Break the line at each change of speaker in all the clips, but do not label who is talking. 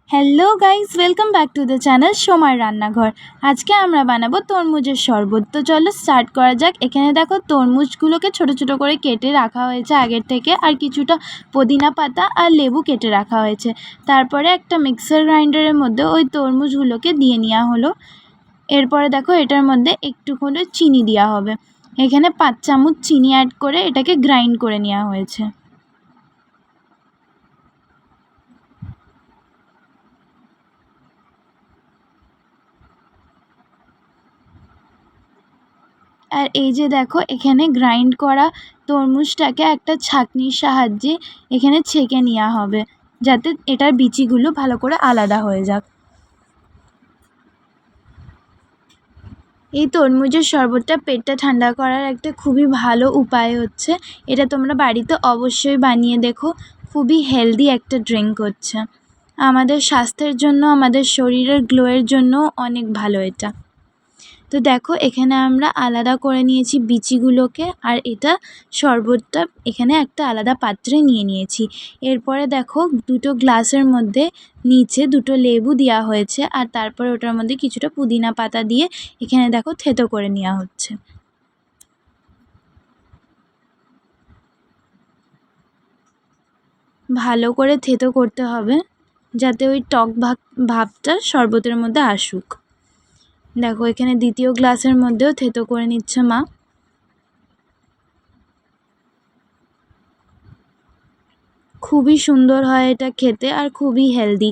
Hello guys, welcome back to the channel সোমার রান্নাঘর। আজকে আমরা বানাবো তরমুজের শরবত। তো চলো স্টার্ট করা যাক। এখানে দেখো তরমুজগুলোকে ছোট ছোট করে কেটে রাখা হয়েছে আগের থেকে, আর কিছুটা পুদিনা পাতা আর লেবু কেটে রাখা হয়েছে। তারপরে একটা মিক্সার গ্রাইন্ডারের মধ্যে ওই তরমুজগুলোকে দিয়ে নেওয়া হলো। এরপরে দেখো এটার মধ্যে একটু করে চিনি দেওয়া হবে। এখানে 5 চামচ চিনি অ্যাড করে এটাকে গ্রাইন্ড করে নেওয়া হয়েছে। আর এই যে দেখো এখানে গ্রাইন্ড করা তরমুজটাকে একটা ছাঁকনির সাহায্যে এখানে ছেঁকে নেওয়া হবে, যাতে এটার বিচিগুলো ভালো করে আলাদা হয়ে যাক। এই তরমুজের শরবতটা পেটটা ঠান্ডা করার একটা খুবই ভালো উপায় হচ্ছে। এটা তোমরা বাড়িতে অবশ্যই বানিয়ে দেখো। খুবই হেলদি একটা ড্রিঙ্ক হচ্ছে। আমাদের স্বাস্থ্যের জন্য, আমাদের শরীরের গ্লোয়ের জন্য অনেক ভালো এটা। তো দেখো এখানে আমরা আলাদা করে নিয়েছি বিচিগুলোকে, আর এটা শরবতটা এখানে একটা আলাদা পাত্রে নিয়ে নিয়েছি। এরপরে দেখো দুটো গ্লাসের মধ্যে নিচে দুটো লেবু দেওয়া হয়েছে, আর তারপরে ওটার মধ্যে কিছুটা পুদিনা পাতা দিয়ে এখানে দেখো থেতো করে নেওয়া হচ্ছে। ভালো করে থেতো করতে হবে, যাতে ওই টক ভাবটা শরবতের মধ্যে আসুক। দেখো এখানে দ্বিতীয় গ্লাসের মধ্যেও থেতো করে নিচ্ছে মা। খুবই সুন্দর হয় এটা খেতে, আর খুবই হেলদি।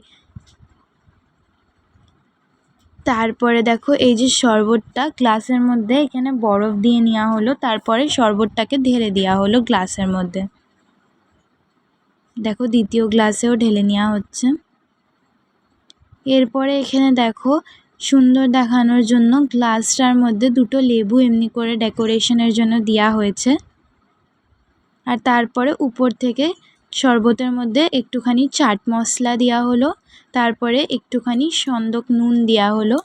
তারপরে দেখো এই যে শরবতটা গ্লাসের মধ্যে এখানে বরফ দিয়ে নেওয়া হলো, তারপরে শরবতটাকে ঢেলে দেওয়া হলো গ্লাসের মধ্যে। দেখো দ্বিতীয় গ্লাসেও ঢেলে নেওয়া হচ্ছে। এরপরে এখানে দেখো সুন্দর দেখানোর জন্য গ্লাসটার মধ্যে দুটো লেবু এমনি করে ডেকোরেশনের জন্য দেওয়া হয়েছে। আর তারপরে উপর থেকে শরবতের মধ্যে একটুখানি চাট মশলা দেওয়া হলো, তারপরে একটুখানি সন্দক নুন দেওয়া হলো।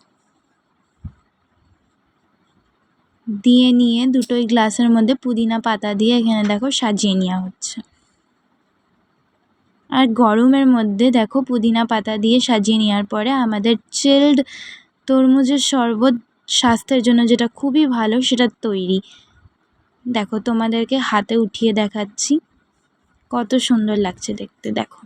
দিয়ে নিয়ে দুটোই গ্লাসের মধ্যে পুদিনা পাতা দিয়ে এখানে দেখো সাজিয়ে নেওয়া হচ্ছে। আর গরমের মধ্যে দেখো পুদিনা পাতা দিয়ে সাজিয়ে নেওয়ার পরে আমাদের চিলড তরমুজের শরবত, স্বাস্থ্যের জন্য যেটা খুবই ভালো, সেটা তৈরি। দেখো তোমাদেরকে হাতে উঠিয়ে দেখাচ্ছি, কত সুন্দর লাগছে দেখতে। দেখো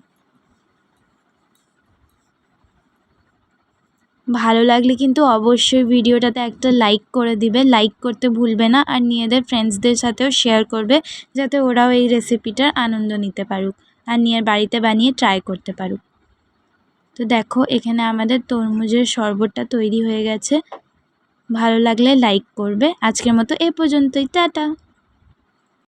ভালো লাগলে কিন্তু অবশ্যই ভিডিওটাতে একটা লাইক করে দিবে, লাইক করতে ভুলবে না। আর নিজেদের ফ্রেন্ডসদের সাথেও শেয়ার করবে, যাতে ওরাও এই রেসিপিটার আনন্দ নিতে পারুক আর নিয়ে বাড়িতে বানিয়ে ট্রাই করতে পারুক। তো দেখো এখানে আমাদের তরমুজের শরবতটা তৈরি হয়ে গেছে। ভালো লাগলে লাইক করবে। আজকের মতো এ পর্যন্তই, টাটা।